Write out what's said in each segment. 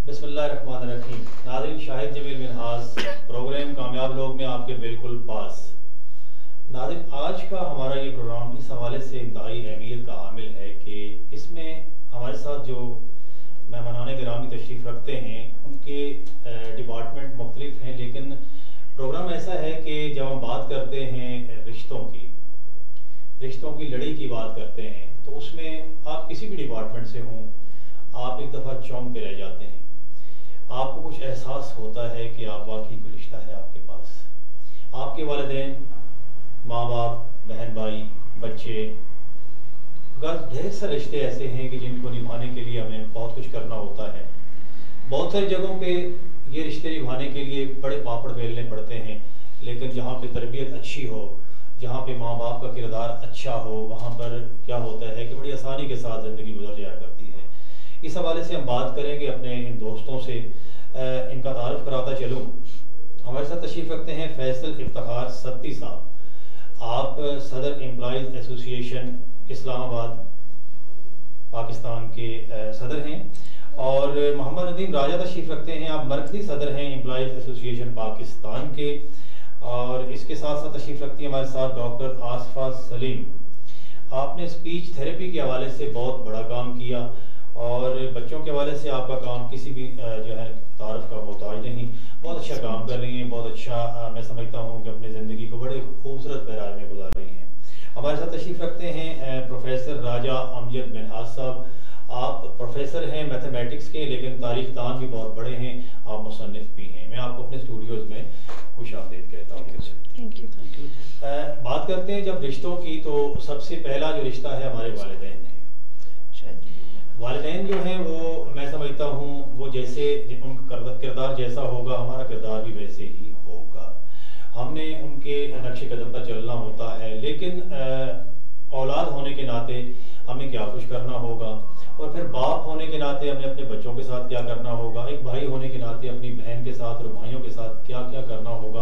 बिस्मिल्लाहिर्रहमानिर्रहीम। नाज़रीन, शाहिद जमील मिनहास, प्रोग्राम कामयाब लोग में आपके बिल्कुल पास। नाज़रीन, आज का हमारा ये प्रोग्राम इस हवाले से इंतहाई अहमियत का हामिल है कि इसमें हमारे साथ जो मेहमानान गिरामी तशरीफ़ रखते हैं उनके डिपार्टमेंट मुख्तलिफ हैं, लेकिन प्रोग्राम ऐसा है कि जब हम बात करते हैं रिश्तों की लड़ी की बात करते हैं तो उसमें आप किसी भी डिपार्टमेंट से हों, आप एक दफ़ा चौंक के रह जाते हैं। आपको कुछ एहसास होता है कि आप वाकई कोई रिश्ता है आपके पास। आपके वालिदैन, माँ बाप, बहन भाई, बच्चे, घर, ढेर सारे रिश्ते ऐसे हैं कि जिनको निभाने के लिए हमें बहुत कुछ करना होता है। बहुत सारी जगहों पे ये रिश्ते निभाने के लिए बड़े पापड़ बेलने पड़ते हैं, लेकिन जहाँ पे तरबियत अच्छी हो, जहाँ पे माँ बाप का किरदार अच्छा हो, वहाँ पर क्या होता है कि बड़ी आसानी के साथ ज़िंदगी गुजर जाया करती है। इस हवाले से हम बात करेंगे अपने इन दोस्तों से। इनका तारुफ कराता चलूँ। हमारे साथ तशरीफ़ रखते हैं फैसल इफ्तिखार सत्ती साहब। आप सदर एम्प्लॉइज़ एसोसिएशन इस्लामाबाद पाकिस्तान के सदर हैं, और मोहम्मद नदीम राजा तशरीफ़ रखते हैं। आप मरकज़ी सदर हैं एम्प्लॉइज़ एसोसिएशन पाकिस्तान के, और इसके साथ साथ तशरीफ़ रखती है हमारे साथ डॉक्टर आसफा सलीम। आपने स्पीच थेरेपी के हवाले से बहुत बड़ा काम किया, और बच्चों के हवाले से आपका काम किसी भी जो है तारुफ का मोहताज नहीं। बहुत अच्छा काम कर रही हैं, बहुत अच्छा मैं समझता हूँ कि अपनी ज़िंदगी को बड़े खूबसूरत पहराज में गुजार रही हैं। हमारे साथ तशरीफ़ रखते हैं प्रोफेसर राजा अमजद मिनहास साहब। आप प्रोफेसर हैं मैथमेटिक्स के, लेकिन तारीख दान भी बहुत बड़े हैं, आप मुसन्निफ भी हैं। मैं आपको अपने स्टूडियोज़ में खुशामदीद कहता हूँ। Thank you. बात करते हैं जब रिश्तों की, तो सबसे पहला जो रिश्ता है हमारे वालिदैन है। वालिदैन जो हैं वो मैं समझता हूँ वो जैसे उनका किरदार जैसा होगा, हमारा किरदार भी वैसे ही होगा। हमने उनके नक्शे कदम पर चलना होता है, लेकिन औलाद होने के नाते हमें क्या कुछ करना होगा, और फिर बाप होने के नाते हमें अपने बच्चों के साथ क्या करना होगा, एक भाई होने के नाते अपनी बहन के साथ और भाइयों के साथ क्या क्या करना होगा।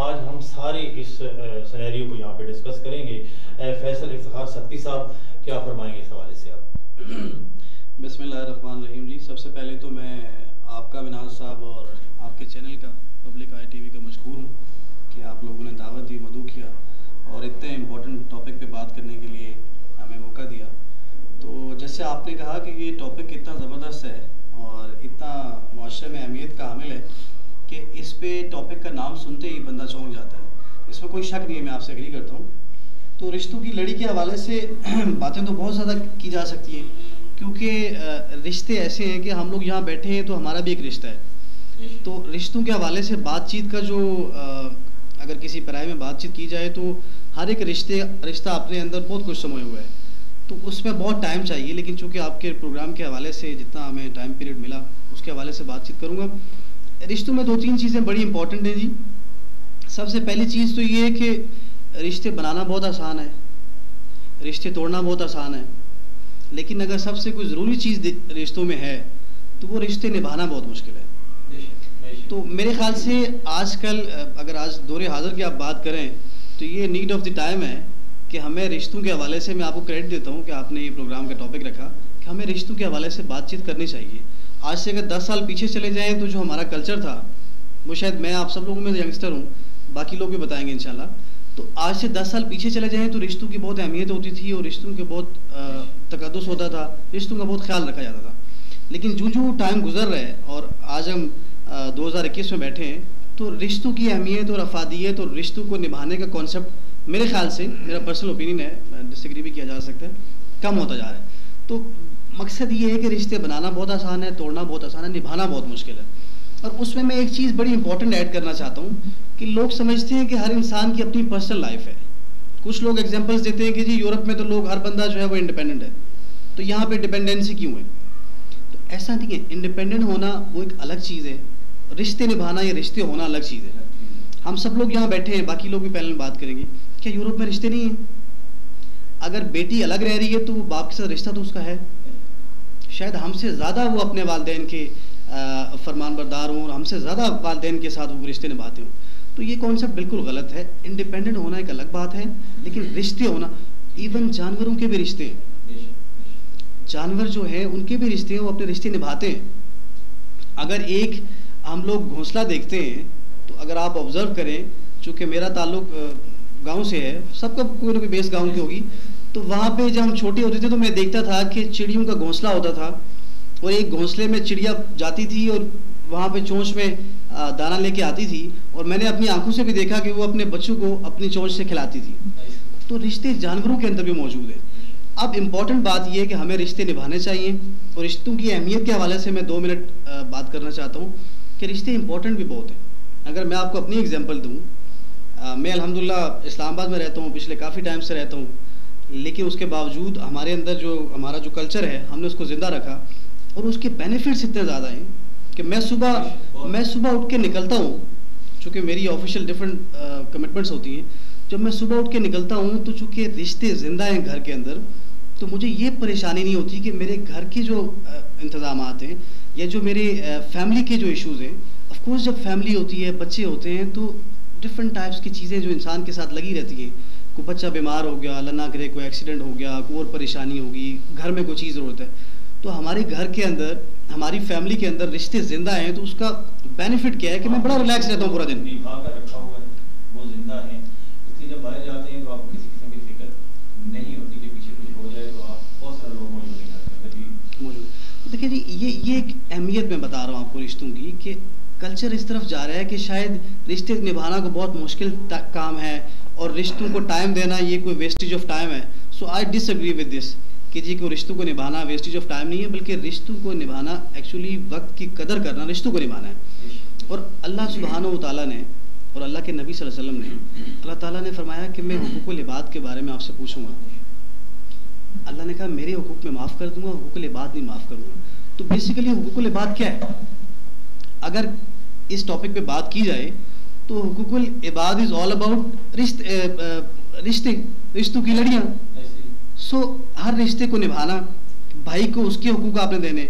आज हम सारे इस सिनेरियो को यहाँ पे डिस्कस करेंगे। फैसल इफ्तिखार सत्ती साहब, क्या फरमाएंगे इस हवाले से आप? बिस्मिल्लाहिर्रहमानिर्रहीम जी। सबसे पहले तो मैं आपका मिनहास साहब और आपके चैनल का पब्लिक आई टीवी का मशकूर हूँ कि आप लोगों ने दावत दी, मदऊ किया और इतने इम्पोर्टेंट टॉपिक पे बात करने के लिए हमें मौका दिया। तो जैसे आपने कहा कि ये टॉपिक इतना ज़बरदस्त है और इतना मुआशरे में अहमियत का हामिल है कि इस पे टॉपिक का नाम सुनते ही बंदा चौंक जाता है। इसमें कोई शक नहीं है, मैं आपसे एग्री करता हूँ। तो रिश्तों की लड़ी के हवाले से बातें तो बहुत ज़्यादा की जा सकती हैं, क्योंकि रिश्ते ऐसे हैं कि हम लोग यहाँ बैठे हैं तो हमारा भी एक रिश्ता है। तो रिश्तों के हवाले से बातचीत का जो अगर किसी पराये में बातचीत की जाए तो हर एक रिश्ता अपने अंदर बहुत कुछ समाया हुआ है, तो उसमें बहुत टाइम चाहिए। लेकिन चूँकि आपके प्रोग्राम के हवाले से जितना हमें टाइम पीरियड मिला उसके हवाले से बातचीत करूँगा। रिश्तों में दो तीन चीज़ें बड़ी इंपॉर्टेंट हैं जी। सबसे पहली चीज़ तो ये है कि रिश्ते बनाना बहुत आसान है, रिश्ते तोड़ना बहुत आसान है, लेकिन अगर सबसे कोई ज़रूरी चीज़ रिश्तों में है तो वो रिश्ते निभाना बहुत मुश्किल है। तो मेरे ख्याल से आजकल अगर आज दौरे हाज़िर की आप बात करें तो ये नीड ऑफ द टाइम है कि हमें रिश्तों के हवाले से, मैं आपको क्रेडिट देता हूँ कि आपने ये प्रोग्राम का टॉपिक रखा कि हमें रिश्तों के हवाले से बातचीत करनी चाहिए। आज से अगर 10 साल पीछे चले जाएँ तो जो हमारा कल्चर था वो शायद, मैं आप सब लोगों में यंगस्टर हूँ, बाकी लोग भी बताएंगे इंशाल्लाह, तो आज से 10 साल पीछे चले जाएँ तो रिश्तों की बहुत अहमियत होती थी और रिश्तों के बहुत तकद्दुस होता था, रिश्तों का बहुत ख्याल रखा जाता था। लेकिन जो टाइम गुजर रहा है और आज हम 2021 में बैठे हैं तो रिश्तों की अहमियत और अफादियत और रिश्तों को निभाने का कॉन्सेप्ट मेरे ख्याल से, मेरा पर्सनल ओपिनियन है, डिसएग्री भी किया जा सकता है, कम होता जा रहा है। तो मकसद ये है कि रिश्ते बनाना बहुत आसान है, तोड़ना बहुत आसान है, निभाना बहुत मुश्किल है। और उसमें मैं एक चीज़ बड़ी इंपॉर्टेंट ऐड करना चाहता हूँ कि लोग समझते हैं कि हर इंसान की अपनी पर्सनल लाइफ है। कुछ लोग एग्जांपल्स देते हैं कि जी यूरोप में तो लोग, हर बंदा जो है वो इंडिपेंडेंट है, तो यहाँ पे डिपेंडेंसी क्यों है? तो ऐसा नहीं है। इंडिपेंडेंट होना वो एक अलग चीज़ है, रिश्ते निभाना या रिश्ते होना अलग चीज़ है। हम सब लोग यहाँ बैठे हैं, बाकी लोग भी पैनल में बात करेंगे, क्या यूरोप में रिश्ते नहीं हैं? अगर बेटी अलग रह रही है तो वो बाप के साथ रिश्ता तो उसका है। शायद हमसे ज़्यादा वो अपने वालिदैन के फरमान बरदार हों और हमसे ज़्यादा वालिदैन के साथ वो रिश्ते निभाते हों। तो ये कॉन्सेप्ट बिल्कुल गलत है। इंडिपेंडेंट होना एक अलग बात है, लेकिन रिश्ते होना, इवन जानवरों के भी रिश्ते हैं। जानवर जो है उनके भी रिश्ते हैं, वो अपने रिश्ते निभाते हैं। अगर एक हम लोग घोंसला देखते हैं तो अगर आप ऑब्जर्व करें, चूँकि मेरा ताल्लुक गांव से है, सबका कोई ना कोई बेस गांव की होगी, तो वहाँ पे जब हम छोटे होते थे तो मैं देखता था कि चिड़ियों का घोंसला होता था और एक घोंसले में चिड़िया जाती थी और वहाँ पे चोंच में दाना लेके आती थी, और मैंने अपनी आंखों से भी देखा कि वो अपने बच्चों को अपनी चोंच से खिलाती थी। तो रिश्ते जानवरों के अंदर भी मौजूद है। अब इम्पॉर्टेंट बात यह है कि हमें रिश्ते निभाने चाहिए, और रिश्तों की अहमियत के हवाले से मैं 2 मिनट बात करना चाहता हूँ कि रिश्ते इंपॉर्टेंट भी बहुत हैं। अगर मैं आपको अपनी एग्जांपल दूँ, मैं अल्हम्दुलिल्लाह इस्लामाबाद में रहता हूँ, पिछले काफ़ी टाइम से रहता हूँ, लेकिन उसके बावजूद हमारे अंदर हमारा जो कल्चर है हमने उसको ज़िंदा रखा, और उसके बेनिफिट्स इतने ज़्यादा हैं कि मैं सुबह उठ के निकलता हूँ, चूँकि मेरी ऑफिशियल डिफरेंट कमिटमेंट्स होती हैं। जब मैं सुबह उठ के निकलता हूँ तो चूँकि रिश्ते ज़िंदा हैं घर के अंदर, तो मुझे ये परेशानी नहीं होती कि मेरे घर के जो इंतज़ामात हैं या जो मेरे फैमिली के जो इश्यूज़ हैं। ऑफकोर्स जब फैमिली होती है, बच्चे होते हैं, तो डिफरेंट टाइप्स की चीज़ें जो इंसान के साथ लगी रहती हैं। कोई बच्चा बीमार हो गया, अल्लाह ना करे कोई एक्सीडेंट हो गया, कोई और परेशानी होगी, घर में कोई चीज़ ज़रूरत है, तो हमारे घर के अंदर, हमारी फैमिली के अंदर रिश्ते ज़िंदा हैं, तो उसका बेनिफिट क्या है कि मैं बड़ा रिलैक्स रहता हूँ पूरा दिन। निभा कर रखा हुआ है, वो जिंदा है, इसलिए जब बाहर जाते हैं तो आपको किसी किस्म की फिक्र नहीं होती कि पीछे कुछ हो जाए, तो आप बहुत सारे लोग मौजूद हैं घर पे मौजूद। देखिए जी, ये एक अहमियत मैं बता रहा हूँ आपको रिश्तों की, कि कल्चर इस तरफ जा रहा है कि शायद रिश्ते निभाना को बहुत मुश्किल काम है, और रिश्तों को टाइम देना ये कोई वेस्टेज ऑफ टाइम है। सो आई डिसएग्री विद दिस कि जी को रिश्तों को निभाना वेस्टेज ऑफ टाइम नहीं है, बल्कि रिश्तों को निभाना एक्चुअली वक्त की कदर करना, रिश्तों को निभाना है। और अल्लाह सुब्हानहू व तआला ने और अल्लाह के नबी सल्लल्लाहु अलैहि वसल्लम ने, अल्लाह ताला ने फरमाया कि मैं हुकूकुल इबाद के बारे में आपसे पूछूंगा। अल्लाह ने कहा मेरे हुकूक में माफ़ कर दूंगा, हुकूकुल इबाद नहीं माफ़ करूंगा। तो बेसिकली हुकूकुल इबाद क्या है? अगर इस टॉपिक पे बात की जाए तो हुकूकुल इबाद इज़ ऑल अबाउट रिश्तों की लड़ियाँ। सो हर रिश्ते को निभाना, भाई को उसके हुकूक आपने देने,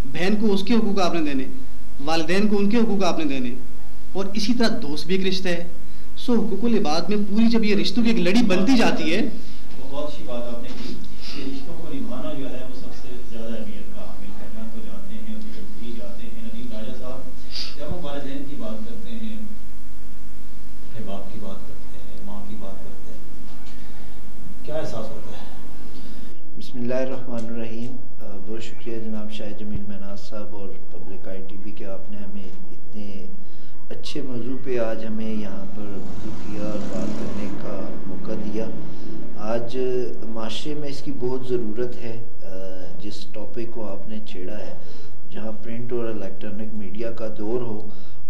बहन को उसके हुकूक आपने देने, वालिदैन को उनके हुकूक आपने देने, और इसी तरह दोस्त भी एक रिश्ता है। सो हुकूकुल इबाद में पूरी जब ये रिश्तों की एक लड़ी बनती जाती है, बहुत अच्छी बात आपने की कि रिश्तों को निभाना जो है वो सबसे ज़्यादा अहमियत का हामिल है। ना तो जाते हैं और बिगड़ भी जाते हैं। नदीम राजा साहब, जब हम वालिदैन की बात करते हैं, अपने बाप की बात करते हैं, माँ की बात करते हैं, क्या एहसास होता है? बिस्मिल्लाहिर्रहमानिर्रहीम। बहुत शुक्रिया जनाब शाह जमील महनाज साहब और पब्लिक ITV के, आपने हमें इतने अच्छे मौजू पे आज हमें यहाँ पर मौजू किया और बात करने का मौका दिया। आज माशरे में इसकी बहुत ज़रूरत है। जिस टॉपिक को आपने छेड़ा है, जहाँ प्रिंट और इलेक्ट्रॉनिक मीडिया का दौर हो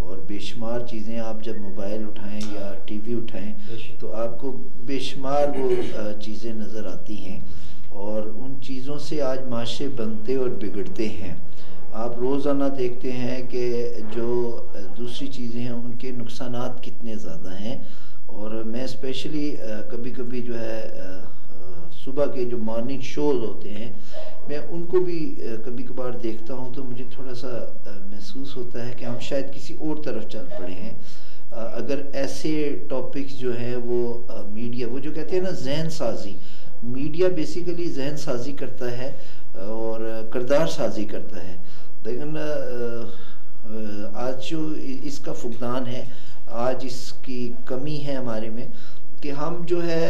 और बेशुमार चीज़ें आप जब मोबाइल उठाएं या TV उठाएं तो आपको बेशुमार वो चीज़ें नज़र आती हैं, और उन चीज़ों से आज माशरे बनते और बिगड़ते हैं। आप रोज़ाना देखते हैं कि जो दूसरी चीज़ें हैं उनके नुकसानात कितने ज़्यादा हैं। और मैं स्पेशली कभी कभी जो है सुबह के जो मॉर्निंग शोज़ होते हैं, मैं उनको भी कभी कभार देखता हूं, तो मुझे थोड़ा सा महसूस होता है कि हम शायद किसी और तरफ चल पड़े हैं। अगर ऐसे टॉपिक्स जो हैं वो मीडिया, वो जो कहते हैं ना जहन साजी, मीडिया बेसिकली जहन साजी करता है और किरदार साजी करता है। लेकिन आज जो इसका फुकदान है, आज इसकी कमी है हमारे में कि हम जो है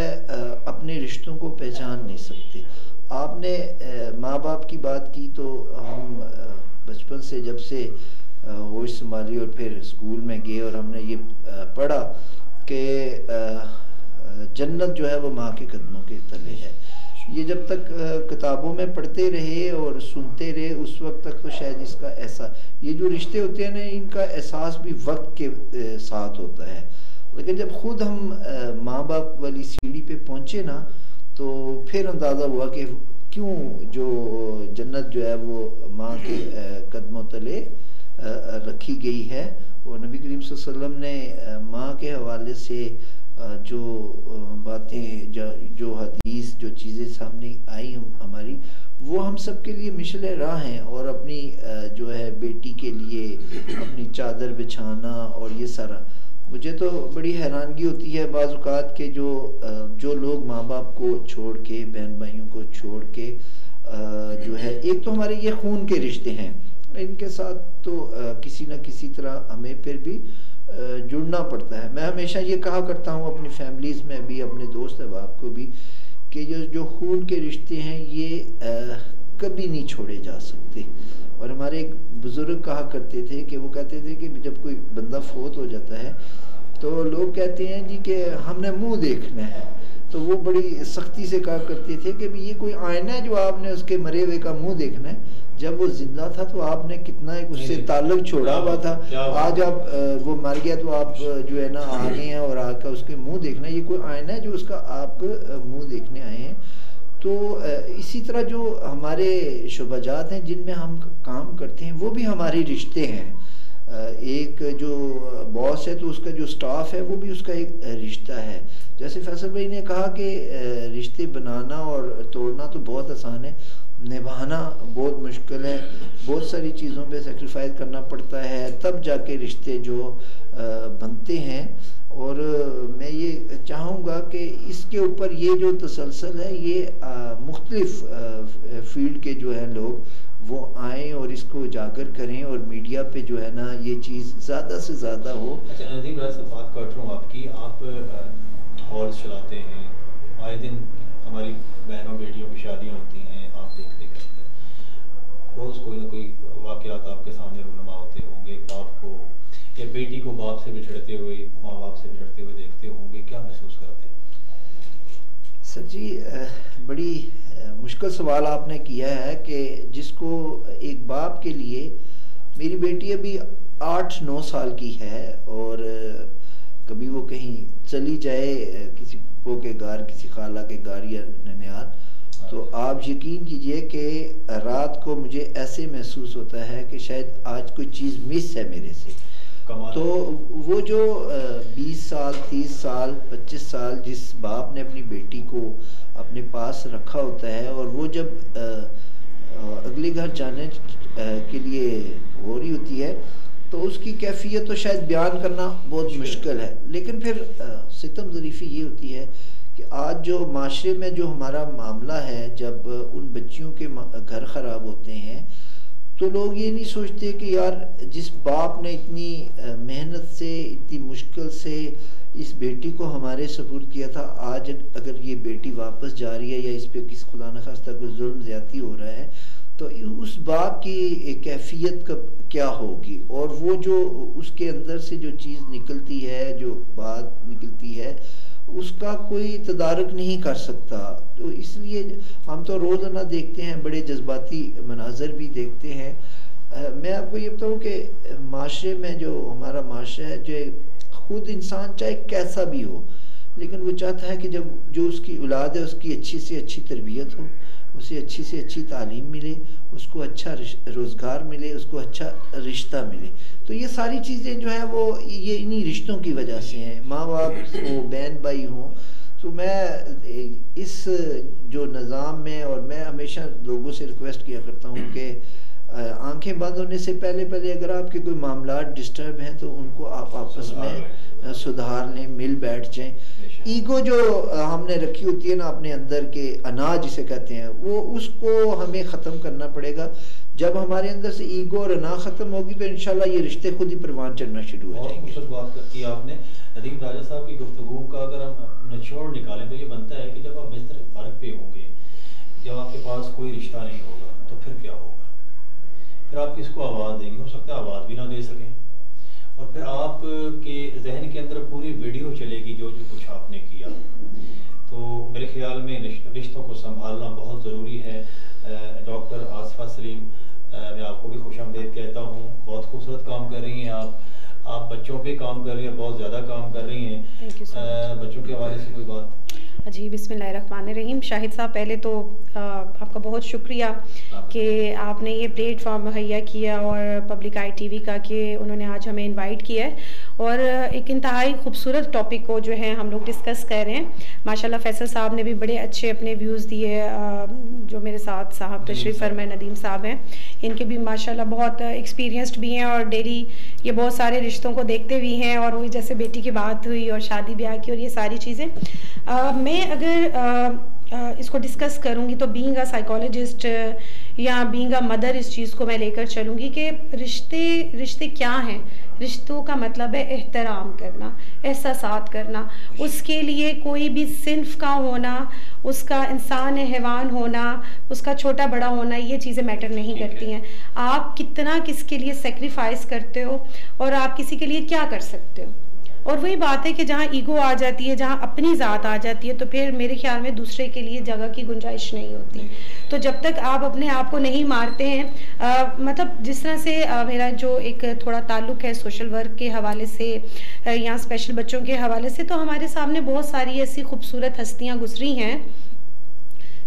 अपने रिश्तों को पहचान नहीं सकते। आपने माँ बाप की बात की, तो हम बचपन से जब से होश संभाली और फिर स्कूल में गए और हमने ये पढ़ा कि जन्नत जो है वो माँ के कदमों के तले है। ये जब तक किताबों में पढ़ते रहे और सुनते रहे, उस वक्त तक तो शायद इसका ऐसा, ये जो रिश्ते होते हैं ना, इनका एहसास भी वक्त के साथ होता है। लेकिन जब खुद हम माँ बाप वाली सीढ़ी पे पहुँचे ना, तो फिर अंदाज़ा हुआ कि क्यों जो जन्नत जो है वो माँ के कदमों तले रखी गई है। और नबी करीम सल्लल्लाहु अलैहि वसल्लम ने माँ के हवाले से जो बातें, जो हदीस, जो चीज़ें सामने आई हमारी, वो हम सब के लिए मिशले राह हैं। और अपनी जो है बेटी के लिए अपनी चादर बिछाना और ये सारा, मुझे तो बड़ी हैरानगी होती है बाज़ औक़ात के जो लोग माँ बाप को छोड़ के, बहन भाइयों को छोड़ के जो है, एक तो हमारे ये खून के रिश्ते हैं इनके साथ तो किसी न किसी तरह हमें फिर भी जुड़ना पड़ता है। मैं हमेशा ये कहा करता हूँ अपनी फैमिलीज़ में भी, अपने दोस्त अहबाब को भी, कि जो खून के रिश्ते हैं ये कभी नहीं छोड़े जा सकते। और हमारे एक बुज़ुर्ग कहा करते थे कि वो कहते थे कि जब कोई बंदा फोत हो जाता है तो लोग कहते हैं जी कि हमने मुंह देखना है, तो वो बड़ी सख्ती से कहा करते थे कि ये कोई आईना है जो आपने उसके मरे हुए का मुंह देखना है। जब वो जिंदा था तो आपने कितना एक उससे ताल्लुक छोड़ा हुआ था, आज आप वो मर गया तो आप जो है ना आ गए हैं और आकर उसके मुंह देखना, ये कोई आईना है जो उसका आप मुंह देखने आए हैं। तो इसी तरह जो हमारे शुबाजात हैं जिनमें हम काम करते हैं वो भी हमारे रिश्ते हैं। एक जो बॉस है तो उसका जो स्टाफ है वो भी उसका एक रिश्ता है। जैसे फैसल भाई ने कहा कि रिश्ते बनाना और तोड़ना तो बहुत आसान है, निभाना बहुत मुश्किल है। बहुत सारी चीज़ों पे सेक्रीफाइस करना पड़ता है, तब जाके रिश्ते जो बनते हैं। और मैं ये चाहूँगा कि इसके ऊपर ये जो तसलसल है ये मुख्तलिफ फील्ड के जो है लोग वो आएँ और इसको उजागर करें और मीडिया पे जो है ना ये चीज़ ज़्यादा से ज़्यादा हो। अच्छा नदीम भाई से बात कर रहा हूँ आपकी, आप हॉल्स चलाते हैं, आए दिन हमारी बहनों बेटियों की शादियाँ होती हैं, आप देखते करते हैं, रोज़ कोई ना कोई वाक़यात आपके सामने रूनुमा होते होंगे। बाप को या बेटी को बाप से बिछड़ते हुए, माँ बाप से बिछड़ते हुए देखते होंगे, क्या महसूस करते हैं? सर जी बड़ी मुश्किल सवाल आपने किया है कि जिसको एक बाप के लिए, मेरी बेटी अभी 8-9 साल की है और कभी वो कहीं चली जाए किसी पो के घर, किसी खाला के घर या ननिहाल, तो आप यकीन कीजिए कि रात को मुझे ऐसे महसूस होता है कि शायद आज कोई चीज़ मिस है मेरे से। तो वो जो 20 साल 30 साल 25 साल जिस बाप ने अपनी बेटी को अपने पास रखा होता है और वो जब अगले घर जाने के लिए हो रही होती है तो उसकी कैफियत तो शायद बयान करना बहुत मुश्किल है। लेकिन फिर सितम ज़रीफ़ी ये होती है कि आज जो माशरे में जो हमारा मामला है, जब उन बच्चियों के घर ख़राब होते हैं तो लोग ये नहीं सोचते कि यार जिस बाप ने इतनी मेहनत से, इतनी मुश्किल से इस बेटी को हमारे सपुर्द किया था, आज अगर ये बेटी वापस जा रही है या इस पे किस खुदा न खास्ता कोई जुल्म ज़्यादती हो रहा है तो उस बाप की कैफियत का क्या होगी। और वो जो उसके अंदर से जो चीज़ निकलती है, जो बात निकलती है, उसका कोई तदारक नहीं कर सकता। तो इसलिए हम तो रोज़ाना देखते हैं, बड़े जज्बाती मनाजर भी देखते हैं। मैं आपको ये बताऊँ कि माशरे में जो हमारा माशरा है, जो खुद इंसान चाहे कैसा भी हो, लेकिन वो चाहता है कि जब जो उसकी औलाद है उसकी अच्छी से अच्छी तरबियत हो, उसे अच्छी से अच्छी तालीम मिले, उसको अच्छा रोज़गार मिले, उसको अच्छा रिश्ता मिले। तो ये सारी चीज़ें जो है वो ये इन्हीं रिश्तों की वजह से हैं। माँ बाप हो, बहन भाई हों। तो मैं इस जो निज़ाम में, और मैं हमेशा लोगों से रिक्वेस्ट किया करता हूँ कि आंखें बंद होने से पहले अगर आपके कोई मामला डिस्टर्ब हैं तो उनको आप आपस में सुधार लें, मिल बैठ जाएं। ईगो जो हमने रखी होती है ना अपने अंदर के अनाज जिसे कहते हैं, वो उसको हमें ख़त्म करना पड़ेगा। जब हमारे अंदर से ईगो और अना ख़त्म होगी तो इंशाल्लाह ये रिश्ते खुद ही परवान चढ़ना शुरू हो जाएंगे। बहुत बात की आपने नदीम राजा साहब की गुफ्तगू का अगर हम निचोड़ निकालें तो ये बनता है कि जब आप बिस्तर फ़र्क पे होंगे, जब आपके पास कोई रिश्ता नहीं होगा तो फिर क्या होगा? फिर आप किसको आवाज़ देंगे? हो सकता है आवाज़ भी ना दे सकें, और फिर आप के जहन के अंदर पूरी वीडियो चलेगी जो कुछ आपने किया। तो मेरे ख्याल में रिश्तों को संभालना बहुत ज़रूरी है। डॉक्टर आसफा सलीम, मैं आपको भी खुशामदीद कहता हूँ। बहुत खूबसूरत काम कर रही हैं आप बच्चों पे काम कर रही हैं, बहुत ज़्यादा काम कर रही हैं। बच्चों के हवाले से कोई बात? जी, बिस्मिल्लाहिर्रहमानिर्रहीम। शाहिद साहब, पहले तो आपका बहुत शुक्रिया कि आपने ये प्लेटफॉर्म मुहैया किया और पब्लिक ITV का, कि उन्होंने आज हमें इनवाइट किया है और एक इंतहाई खूबसूरत टॉपिक को जो है हम लोग डिस्कस कर रहे हैं। माशाल्लाह फैसल साहब ने भी बड़े अच्छे अपने व्यूज़ दिए। जो मेरे साथ साहब तशरीफ़ फरमाए नदीम साहब हैं, इनके भी माशाल्लाह बहुत एक्सपीरियंस्ड भी हैं और डेली ये बहुत सारे रिश्तों को देखते भी हैं। और वही जैसे बेटी की बात हुई और शादी ब्याह की और ये सारी चीज़ें, मैं अगर इसको डिस्कस करूँगी तो बीइंग अ साइकोलॉजिस्ट या बीइंग अ मदर इस चीज़ को मैं लेकर चलूँगी कि रिश्ते क्या हैं। रिश्तों का मतलब है एहतराम करना, एहसासात करना, उसके लिए कोई भी सिन्फ का होना, उसका इंसान हैवान होना, उसका छोटा बड़ा होना, ये चीज़ें मैटर नहीं करती हैं। आप कितना किसके लिए सेक्रीफाइस करते हो और आप किसी के लिए क्या कर सकते हो। और वही बात है कि जहाँ ईगो आ जाती है, जहाँ अपनी ज़ात आ जाती है, तो फिर मेरे ख्याल में दूसरे के लिए जगह की गुंजाइश नहीं होती। तो जब तक आप अपने आप को नहीं मारते हैं, मतलब जिस तरह से मेरा जो एक थोड़ा ताल्लुक़ है सोशल वर्क के हवाले से या स्पेशल बच्चों के हवाले से, तो हमारे सामने बहुत सारी ऐसी खूबसूरत हस्तियाँ गुजरी हैं।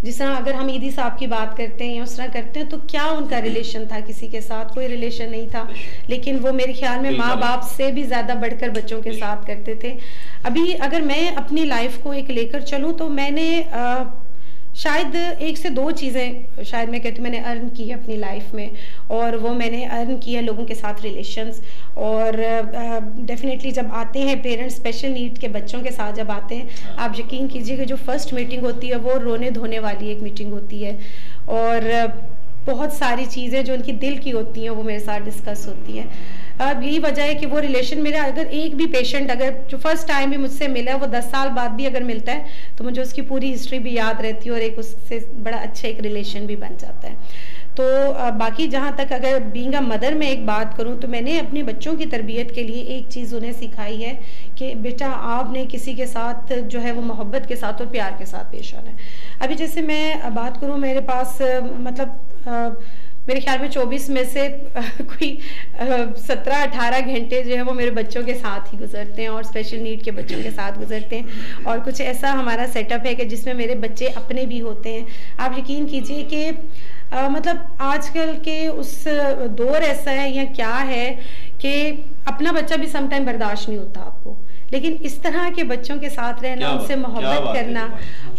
जिस तरह अगर हम ईदी साहब की बात करते हैं या उस तरह करते हैं, तो क्या उनका रिलेशन था किसी के साथ? कोई रिलेशन नहीं था, लेकिन वो मेरे ख्याल में माँ बाप से भी ज़्यादा बढ़कर बच्चों के साथ करते थे। अभी अगर मैं अपनी लाइफ को एक लेकर चलूँ तो मैंने शायद 1 से 2 चीज़ें शायद मैं कहती हूँ मैंने अर्न की है अपनी लाइफ में, और वो मैंने अर्न की है लोगों के साथ रिलेशंस। और डेफिनेटली जब आते हैं पेरेंट्स स्पेशल नीड के बच्चों के साथ जब आते हैं, आप यकीन कीजिए कि जो फर्स्ट मीटिंग होती है वो रोने धोने वाली एक मीटिंग होती है, और बहुत सारी चीज़ें जो उनकी दिल की होती हैं वो मेरे साथ डिस्कस होती हैं। अब यही वजह है कि वो रिलेशन मेरा, अगर एक भी पेशेंट अगर जो फर्स्ट टाइम भी मुझसे मिला है, वो 10 साल बाद भी अगर मिलता है तो मुझे उसकी पूरी हिस्ट्री भी याद रहती है और एक उससे बड़ा अच्छा एक रिलेशन भी बन जाता है। तो बाकी जहाँ तक अगर बीइंग अ मदर में एक बात करूँ, तो मैंने अपने बच्चों की तरबियत के लिए एक चीज़ उन्हें सिखाई है कि बेटा आपने किसी के साथ जो है वो मोहब्बत के साथ और प्यार के साथ पेश आना है। अभी जैसे मैं बात करूँ, मेरे पास मतलब मेरे ख्याल में 24 में से कोई 17-18 घंटे जो है वो मेरे बच्चों के साथ ही गुजरते हैं और स्पेशल नीड के बच्चों के साथ गुजरते हैं। और कुछ ऐसा हमारा सेटअप है कि जिसमें मेरे बच्चे अपने भी होते हैं। आप यकीन कीजिए कि मतलब आजकल के उस दौर ऐसा है या क्या है कि अपना बच्चा भी सम टाइम बर्दाश्त नहीं होता आपको, लेकिन इस तरह के बच्चों के साथ रहना, उनसे मोहब्बत करना,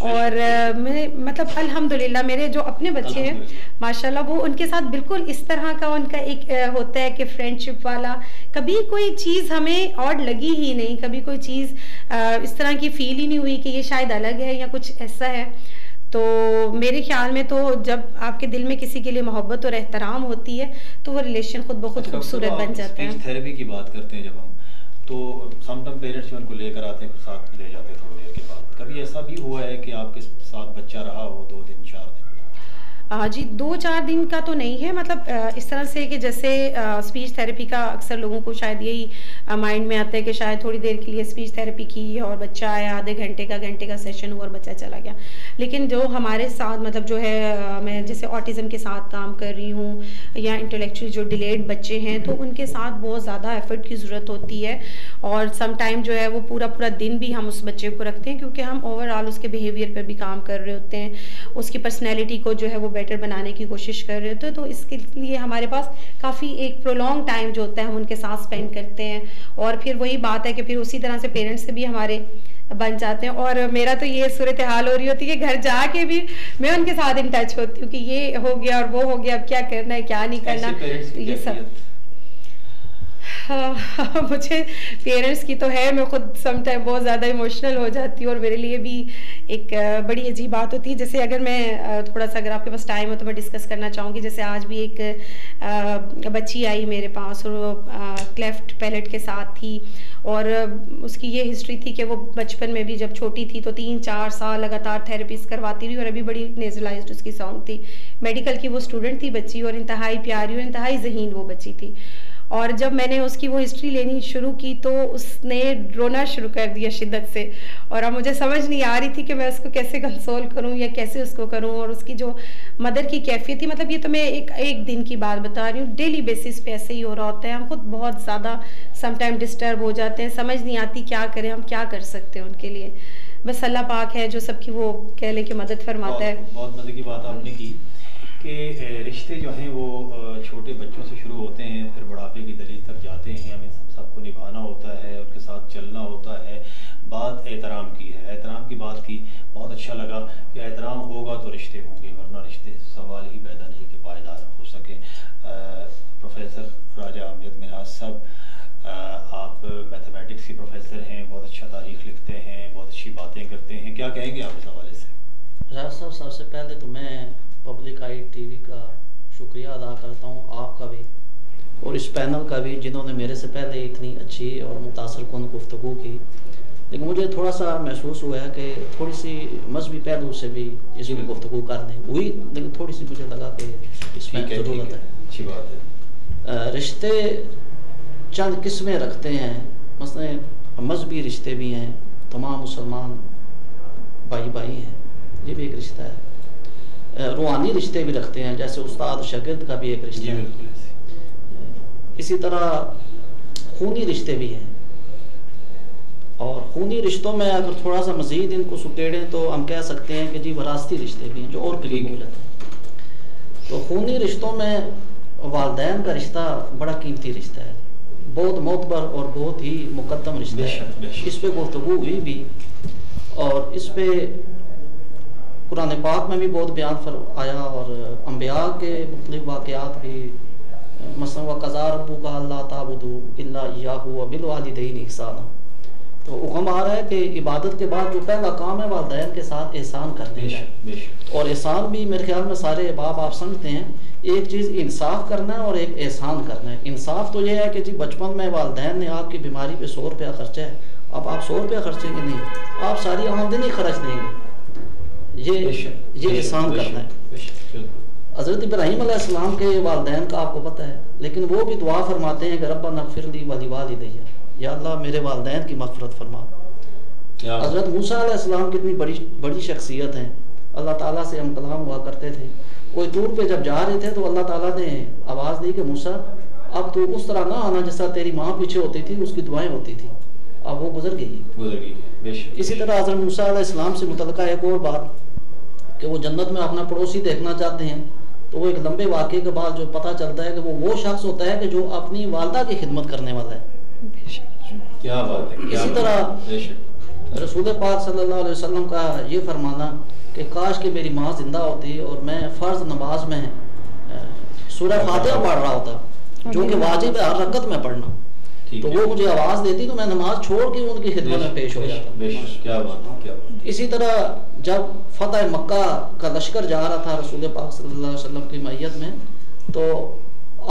और मैं मतलब अल्हम्दुलिल्लाह मेरे जो अपने बच्चे हैं माशाल्लाह, वो उनके साथ बिल्कुल इस तरह का उनका एक होता है कि फ्रेंडशिप वाला, कभी कोई चीज़ हमें ऑड लगी ही नहीं, कभी कोई चीज़ इस तरह की फील ही नहीं हुई कि ये शायद अलग है या कुछ ऐसा है। तो मेरे ख्याल में तो जब आपके दिल में किसी के लिए मोहब्बत और एहतराम होती है तो वो रिलेशन खुद ब खुद खूबसूरत बन जाता है। स्पीच थेरेपी की बात करते हैं जब हम, तो समटाइम पेरेंट्स जो उनको लेकर आते हैं साथ ले जाते हैं थोड़ी देर के बाद, कभी ऐसा भी हुआ है कि आपके साथ बच्चा रहा हो 2 दिन 4 दिन? जी 2-4 दिन का तो नहीं है, मतलब इस तरह से कि जैसे स्पीच थेरेपी का अक्सर लोगों को शायद यही माइंड में आता है कि शायद थोड़ी देर के लिए स्पीच थेरेपी की और बच्चा आया, आधे घंटे का सेशन हुआ और बच्चा चला गया। लेकिन जो हमारे साथ मतलब जो है मैं जैसे ऑटिज़म के साथ काम कर रही हूँ या इंटेलेक्चुअल जो डिलेड बच्चे हैं, तो उनके साथ बहुत ज़्यादा एफर्ट की ज़रूरत होती है, और सम टाइम जो है वो पूरा दिन भी हम उस बच्चे को रखते हैं, क्योंकि हम ओवरऑल उसके बिहेवियर पर भी काम कर रहे होते हैं, उसकी पर्सनैलिटी को जो है वो बेटर बनाने की कोशिश कर रहे होते हैं। तो इसके लिए हमारे पास काफ़ी एक प्रोलॉन्ग टाइम जो होता है हम उनके साथ स्पेंड करते हैं, और फिर वही बात है कि फिर उसी तरह से पेरेंट्स से भी हमारे बन जाते हैं। और मेरा तो ये सूरत हाल हो रही होती है कि घर जाके भी मैं उनके साथ इन टच होती हूँ कि ये हो गया और वो हो गया, अब क्या करना है क्या नहीं करना, ये सब। मुझे पेरेंट्स की तो है, मैं खुद सम टाइम बहुत ज़्यादा इमोशनल हो जाती हूँ, और मेरे लिए भी एक बड़ी अजीब बात होती है। जैसे अगर मैं थोड़ा सा, अगर आपके पास टाइम हो तो मैं डिस्कस करना चाहूँगी। जैसे आज भी एक बच्ची आई मेरे पास, और वो क्लेफ्ट पैलेट के साथ थी, और उसकी ये हिस्ट्री थी कि वो बचपन में भी जब छोटी थी तो 3-4 साल लगातार थेरेपीज करवाती रही, और अभी बड़ी नेजलाइज्ड उसकी साउंड थी। मेडिकल की वो स्टूडेंट थी बच्ची, और इंतहाई प्यारी और इंतहाई ज़हीन वो बच्ची थी। और जब मैंने उसकी वो हिस्ट्री लेनी शुरू की तो उसने रोना शुरू कर दिया शिद्दत से, और अब मुझे समझ नहीं आ रही थी कि मैं उसको कैसे कंसोल करूं या कैसे उसको करूं। और उसकी जो मदर की कैफियत थी, मतलब ये तो मैं एक दिन की बात बता रही हूँ, डेली बेसिस पे ऐसे ही हो रहा होता है। हम खुद बहुत ज़्यादा समटाइम डिस्टर्ब हो जाते हैं, समझ नहीं आती क्या करें, हम क्या कर सकते हैं उनके लिए। बस अल्लाह पाक है जो सबकी वो कह लें कि मदद फरमाता है। बहुत मज़े की बात आपने की कि रिश्ते जो हैं वो छोटे बच्चों से शुरू होते हैं, फिर बुढ़ापे की दलील तक जाते हैं, हमें सबको निभाना होता है, उनके साथ चलना होता है। बात एहतराम की है, एहतराम की बात की, बहुत अच्छा लगा कि एहतराम होगा तो रिश्ते होंगे, वरना रिश्ते सवाल ही पैदा नहीं कि पायदार हो सके। प्रोफेसर राजा अमजद मिनहाज साहब, आप मैथमेटिक्स के प्रोफेसर हैं, बहुत अच्छा तारीख लिखते हैं, बहुत अच्छी बातें करते हैं, क्या कहेंगे आप इस हवाले से? राज साहब, सबसे पहले तो मैं पब्लिक आई टीवी का शुक्रिया अदा करता हूँ, आपका भी और इस पैनल का भी, जिन्होंने मेरे से पहले इतनी अच्छी और मुतासरकुन गुफ्तगू की। लेकिन मुझे थोड़ा सा महसूस हुआ है कि थोड़ी सी मजहबी पहलू से भी इसमें गुफ्तगू करनी हुई, लेकिन थोड़ी सी मुझे लगा कि इसमें ज़रूरत है। अच्छी बात है। रिश्ते चंद किस्में रखते हैं, मसलन मजहबी रिश्ते भी हैं, तमाम मुसलमान भाई भाई हैं, ये भी एक रिश्ता है। रूहानी रिश्ते भी रखते हैं, जैसे उस्ताद शागिर्द का भी एक रिश्ता है। इसी तरह खूनी रिश्ते भी हैं, और खूनी रिश्तों में अगर थोड़ा सा मज़ीद इनको सुकेड़ें तो हम कह सकते हैं कि जी वरासती रिश्ते भी हैं जो और करीब हो जाते हैं। तो खूनी रिश्तों में वालिदैन का रिश्ता बड़ा कीमती रिश्ता है, बहुत मोतबर और बहुत ही मुकद्दम रिश्ता है। इस पे गुफ्तगू हुई भी, और इस पे कुरान पाक में भी बहुत बयान आया, और अम्बिया के मुख्तलिफ वाक़यात भी, मसलन वक़ज़ा रब्बुका अल्ला ताबुदू इल्ला इय्याहु व बिल वालिदैनि इहसाना। तो हुक्म आ रहा है कि इबादत के बाद जो पहला काम है वालिदैन के साथ एहसान करने का। और एहसान भी मेरे ख्याल में सारे बाप आप समझते हैं, एक चीज़ इंसाफ करना है और एक एहसान करना है। इंसाफ तो ये है कि जी बचपन में वालिदैन ने आपकी बीमारी पे 100 रुपया खर्चा है, अब आप 100 रुपया खर्चेंगे नहीं, आप सारी आमदनी खर्च देंगे, ये एहसान करना है। हज़रत इब्राहीम अलैहिस्सलाम के वालिदैन का आपको पता है, लेकिन वो भी दुआ फरमाते हैं कि रब्बना इग़फिरली व लिवालिदैया, या अल्लाह मेरे वालिदैन की मग़फ़िरत फरमा। हज़रत मूसा अलैहिस्सलाम कितनी बड़ी शख्सियत हैं, अल्लाह ताला से हम कलाम हुआ करते थे। कोई टूर पे जब जा रहे थे तो अल्लाह ताला ने आवाज़ दी कि मूसा अब तो उस तरह ना आना जैसा तेरी माँ पीछे होती थी, उसकी दुआएं होती थी, अब वो गुजर गई। इसी तरह हज़रत मूसा अलैहिस्सलाम से मुतल्लिक़ा एक और बात कि वो जन्नत में अपना पड़ोसी देखना चाहते हैं, तो वो एक लंबे वाक़े के बाद जो पता चलता है कि वो शख्स होता है कि जो अपनी वालदा की खिदमत करने वाला है। क्या बात है। इसी तरह रसूल पाक सल्लल्लाहु अलैहि वसल्लम का ये फरमाना कि काश कि मेरी माँ जिंदा होती और मैं फ़र्ज नमाज में सूरह फातिहा पढ़ रहा होता, जो कि वाजिब है हर रकत में पढ़ना, तो वो मुझे आवाज़ देती तो मैं नमाज छोड़ के उनकी खिदमत में पेश हो जाता। क्या बात। इसी तरह जब फतह मक्का का लश्कर जा रहा था रसूल पाक सल्लल्लाहु अलैहि वसल्लम की मैयत में, तो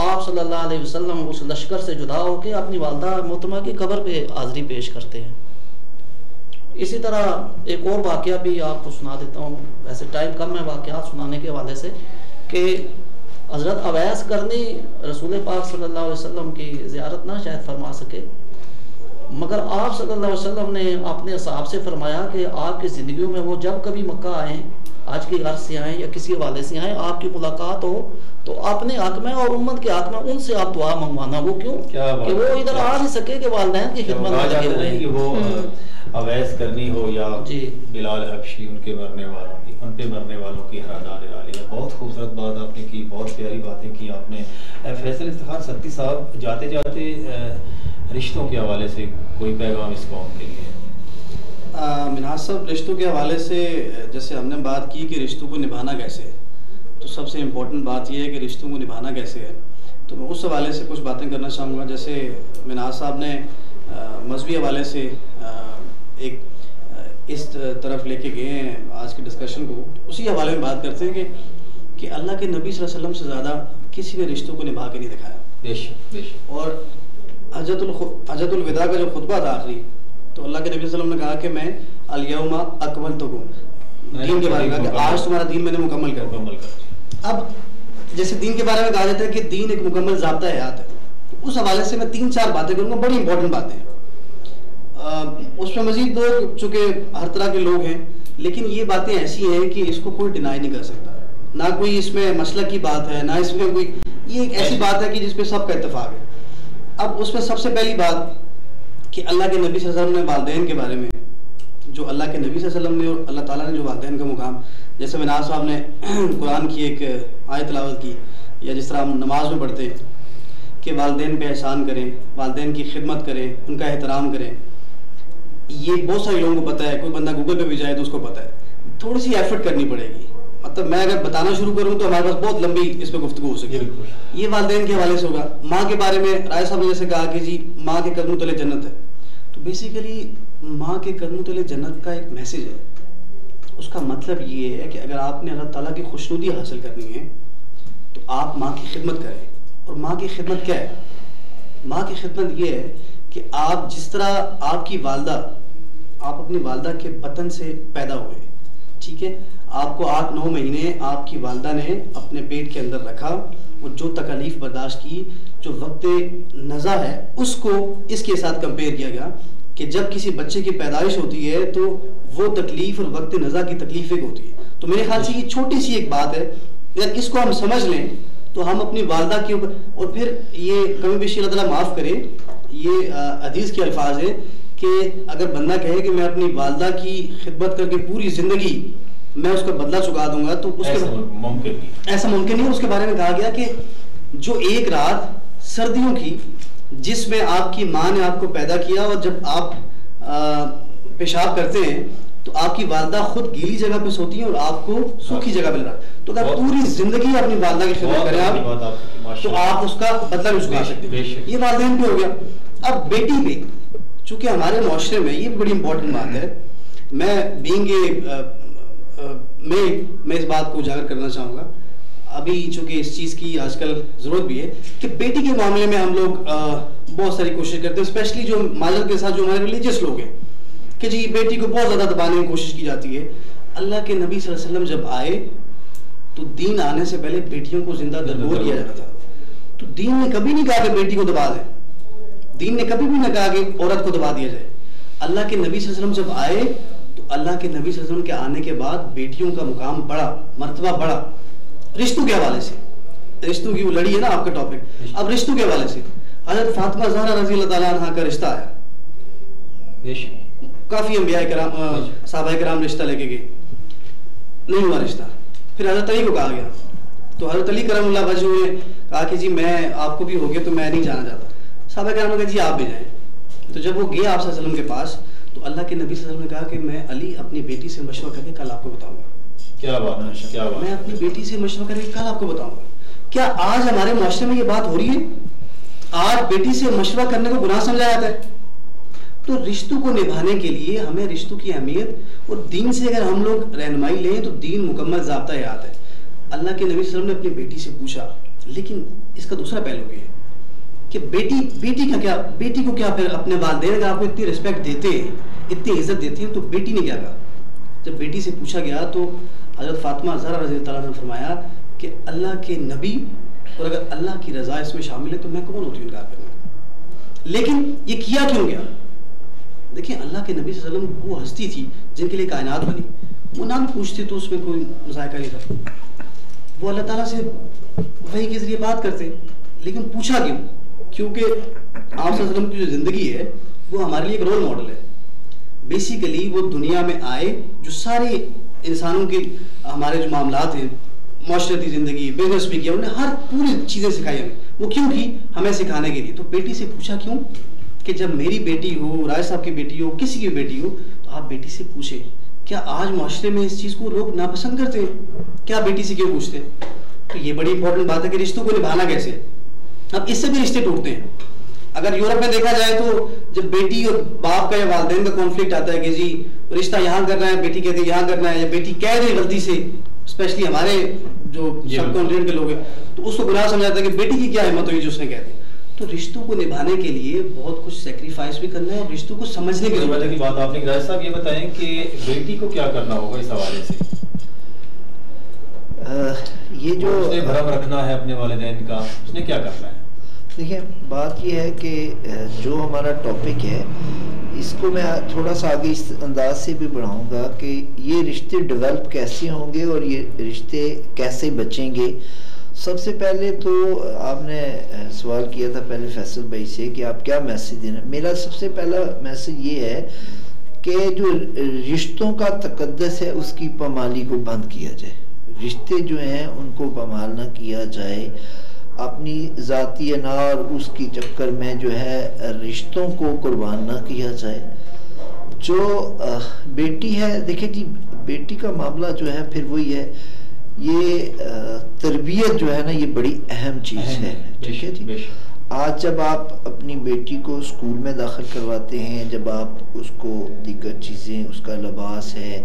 आप सल्लल्लाहु अलैहि वसल्लम उस लश्कर से जुदा होकर अपनी वालदा मोहतरमा की कब्र पे हाज़री पेश करते हैं। इसी तरह एक और वाक़या भी आपको सुना देता हूँ, वैसे टाइम कम है वाक़यात सुनाने के हवाले से, कि हज़रत अवैस करनी रसूल पाक सल्लल्लाहु अलैहि वसल्लम की ज़ियारत ना शायद फरमा सके, मगर आप सल्लल्लाहु अलैहि वसल्लम ने अपने असहाब से फरमाया कि आपकी ज़िंदगी में वो जब कभी मक्का आएँ, आज की घर से आएँ या किसी हवाले से आएँ, आपकी मुलाकात हो तो अपने हक में और उम्मत के हक में उनसे आप दुआ मंगवाना। वो क्यों कि वो इधर आ नहीं सके कि वालिदैन की खिदमत में लगे हुए हैं। वो अवैस करनी हो या बिलाल हबशी, उनके मरने वालों की हरादार आलिया, बहुत खूबसूरत बात आपने की, बहुत प्यारी बातें की आपने। फैसल इफ्तिखार सत्ती साहब, जाते जाते रिश्तों के हवाले से कोई पैगाम इस कौम के लिए? मिनहाज साहब, रिश्तों के हवाले से जैसे हमने बात की कि रिश्तों को निभाना कैसे है, तो सबसे इम्पोर्टेंट बात यह है कि रिश्तों को निभाना कैसे है। तो मैं उस हवाले से कुछ बातें करना चाहूँगा। जैसे मिनहाज साहब ने मजहबी हवाले से एक इस तरफ लेके गए हैं आज के डिस्कशन को, उसी हवाले में बात करते हैं कि अल्लाह के नबी सल्लल्लाहु अलैहि वसल्लम से ज़्यादा किसी ने रिश्तों को निभा के नहीं दिखाया। बेशक। और हजतुल विदा का जो खुतबा था आखिरी, तो अल्लाह के नबी सल्लल्लाहु अलैहि वसल्लम ने कहा कि मैं अल-यौमा अकमलतुकुम, दीन के बारे में कहा कि आज तुम्हारा दीन मैंने मुकम्मल कर दिया। अब जैसे दीन के बारे में कहा जाता है कि दीन एक मुकम्मल ज़ाब्ता हयात है, तो उस हवाले से मैं 3-4 बातें करूँगा, बड़ी इंपॉर्टेंट बातें हैं। उसमें मजीद लोग, चूँकि हर तरह के लोग हैं, लेकिन ये बातें ऐसी हैं कि इसको कोई डिनाई नहीं कर सकता, ना कोई इसमें मसलक की बात है, ना इसमें कोई, ये एक ऐसी बात है कि जिस पे सबका इत्तेफाक है। अब उसमें सबसे पहली बात कि अल्लाह के नबी सल्लल्लाहु अलैहि वसल्लम ने वालिदैन के बारे में, जो अल्लाह के नबी सल्लल्लाहु अलैहि वसल्लम ने और अल्लाह ताला ने जो वालिदैन का मुकाम, जैसे मिनाज साहब ने कुरान की एक आयत तिलावत की, या जिस तरह हम नमाज में पढ़ते हैं कि वालिदैन पे एहसान करें, वालिदैन की खिदमत करें, उनका एहतराम करें, ये बहुत सारे लोगों को पता है, कोई बंदा गूगल पे भी जाए तो उसको पता है, थोड़ी सी एफर्ट करनी पड़ेगी। मतलब मैं अगर बताना शुरू करूं तो हमारे पास बहुत लंबी इस पर गुफ्तगू हो सकेगी। ये वालिदैन के हवाले से होगा। माँ के बारे में राय साहब ने जैसे कहा कि जी माँ के कदमों तले जन्नत है, तो बेसिकली माँ के कदमों तले जन्नत का एक मैसेज है। उसका मतलब ये है कि अगर आपने अल्लाह ताला की खुशनुदी हासिल करनी है तो आप माँ की खिदमत करें। और माँ की खिदमत क्या है? माँ की खिदमत ये है कि आप जिस तरह आपकी वालदा, आप अपनी वालदा के बतन से पैदा हुए, ठीक है, आपको 8-9 महीने आपकी वालदा ने अपने पेट के अंदर रखा और जो तकलीफ बर्दाश्त की, जो वक्त नज़ा है उसको इसके साथ कंपेयर किया गया कि जब किसी बच्चे की पैदाइश होती है तो वो तकलीफ और वक्त नज़ा की तकलीफ एक होती है। तो मेरे ख्याल से ये छोटी सी एक बात है, अगर इसको हम समझ लें तो हम अपनी वालदा के ऊपर, और फिर ये कमी बेशी अल्लाह ताला माफ़ करे, ये हदीस के अल्फाज है कि अगर बंदा कहे कि मैं अपनी वालदा की खिदमत करके पूरी ज़िंदगी मैं उसका बदला चुका दूंगा तो उसके ऐसा मुमकिन नहीं। उसके बारे में कहा गया कि जो एक रात सर्दियों की जिसमें आपकी माँ ने आपको पैदा किया और जब आप पेशाब करते हैं तो आपकी वालदा खुद गीली जगह पे सोती है और आपको सूखी जगह पे लगा, तो अगर पूरी जिंदगी अपनी वालदा की खिदमत करें आप तो आप उसका बदला भी चुका सकते हैं। ये वालिदैन पे हो गया। अब बेटी पे, चूंकि हमारे माशरे में ये बड़ी इंपॉर्टेंट बात है, मैं बीइंग मैं इस बात को उजागर करना चाहूँगा, अभी चूंकि इस चीज़ की आजकल ज़रूरत भी है कि बेटी के मामले में हम लोग बहुत सारी कोशिश करते हैं, स्पेशली जो माजर के साथ जो हमारे रिलीजियस लोग हैं कि जी बेटी को बहुत ज़्यादा दबाने की कोशिश की जाती है। अल्लाह के नबी सल्लल्लाहु अलैहि वसल्लम जब आए तो दीन आने से पहले बेटियों को जिंदा दरगोर किया जाता था। तो दीन ने कभी नहीं कहा कि बेटी को दबा दें, दीन ने कभी भी नहीं कहा कि औरत को दबा दिया जाए। अल्लाह के नबी सल्लल्लाहु अलैहि वसल्लम जब आए तो अल्लाह के नबी सल्लल्लाहु अलैहि वसल्लम के आने के बाद बेटियों का मुकाम बढ़ा, मर्तबा बढ़ा, रिश्तों के हवाले से। रिश्तों की वो लड़ी है ना आपका टॉपिक, अब रिश्तों के हवाले से हज़रत फातिमा ज़हरा रज़ी अल्लाह ताला अन्हा का रिश्ता आया, काफी अंबिया कराम सहाबा कराम रिश्ता लेके गए, नहीं हुआ रिश्ता। फिर हज़रत अली को कहा गया तो हज़रत अली करमुल्लाह वजह ने कहा कि जी मैं आपको भी हो गया तो मैं नहीं जाना चाहता। सहाबा कराम ने कहा जी आप भी जाएं। तो जब वो गए आप सल्लल्लाहु अलैहि वसल्लम के पास तो अल्लाह के नबी सल्लल्लाहु अलैहि वसल्लम ने कहा कि मैं अली अपनी बेटी से मशवरा करके कल आपको बताऊंगा। क्या बात है, क्या बात। मैं अपनी बेटी से मशवरा करके कल आपको बताऊंगा। क्या आज हमारे माशरे में ये बात हो रही है? आज बेटी से मशवरा करने को गुनाह समझा जाता है। तो रिश्तों को निभाने के लिए हमें रिश्तों की अहमियत और दीन से अगर हम लोग रहनुमाई लें तो दीन मुकम्मल ज़ाब्ता याद है। अल्लाह के नबी सल्लल्लाहु अलैहि वसल्लम ने अपनी बेटी से पूछा, लेकिन इसका दूसरा पहलू भी है कि बेटी का क्या, बेटी को क्या फिर अपने वालिदैन अगर आपको इतनी रिस्पेक्ट देते हैं, इतनी इज्जत देते हैं तो बेटी ने क्या कहा? जब बेटी से पूछा गया तो हज़रत फातिमा ज़हरा रज़ी अल्लाह ताला ने फरमाया कि अल्लाह के नबी और अगर अल्लाह की रज़ा इसमें शामिल है तो मैं कौन होती हूँ इनकार करने। लेकिन ये किया क्यों गया? देखिए अल्लाह के नबी सल्लल्लाहु अलैहि वसल्लम वो हस्ती थी जिनके लिए कायनात बनी, वो ना भी पूछते तो उसमें कोई मज़ाक़ा नहीं था, वो अल्लाह ताला से वही के जरिए बात करते। लेकिन पूछा क्यों? क्योंकि आप सल्लल्लाहु अलैहि वसल्लम की जो ज़िंदगी है वो हमारे लिए एक रोल मॉडल है। बेसिकली वो दुनिया में आए, जो सारे इंसानों के हमारे जो मामलात हैं, माशरती ज़िंदगी, बिजनेस भी किया, उन्होंने हर पूरी चीज़ें सिखाई हमें। वो क्यों की? हमें सिखाने के लिए। तो बेटी से पूछा क्यों कि जब मेरी बेटी हो, राय साहब की बेटी हो, किसी की बेटी हो, तो आप बेटी से पूछे। क्या आज माशरे में इस चीज़ को लोग नापसंद करते हैं? क्या बेटी से क्यों पूछते हैं? तो ये बड़ी इंपॉर्टेंट बात है कि रिश्तों को निभाना कैसे। अब इससे भी रिश्ते टूटते हैं। अगर यूरोप में देखा जाए तो जब बेटी और बाप का या वालिदैन का कॉन्फ्लिक्ट आता है कि जी रिश्ता यहाँ करना है, बेटी कहती है यहाँ करना है, या बेटी कह दे गलती से, स्पेशली हमारे जो सब कॉन्टिनेंट के लोग हैं, तो उसको गुनाह समझा जाता है कि बेटी की क्या हिम्मत हुई जो उसने कह दी। तो रिश्तों को निभाने के लिए बहुत कुछ सेक्रीफाइस भी करना है और रिश्तों को समझने की जरूरत है। बात आपने राज साहब ये बताएं कि बेटी को क्या करना होगा इस हवाले से? ये जो भरम रखना है अपने वालिदैन का, उसने क्या करना है? देखिए बात ये है कि जो हमारा टॉपिक है इसको मैं थोड़ा सा आगे इस अंदाज से भी बढ़ाऊंगा कि ये रिश्ते डेवलप कैसे होंगे और ये रिश्ते कैसे बचेंगे। सबसे पहले तो आपने सवाल किया था पहले फैसल भाई से कि आप क्या मैसेज देना। मेरा सबसे पहला मैसेज ये है कि जो रिश्तों का तकद्दस है उसकी पामाली को बंद किया जाए। रिश्ते जो हैं उनको पामाल किया जाए, अपनी ज़ाती अना और उसकी चक्कर में जो है रिश्तों को कुर्बान ना किया जाए। जो बेटी है, देखिए जी बेटी का मामला जो है फिर वही है, ये तरबियत जो है ना ये बड़ी अहम चीज़ है, ठीक है जी। आज जब आप अपनी बेटी को स्कूल में दाखिल करवाते हैं, जब आप उसको दीगर चीज़ें, उसका लिबास है,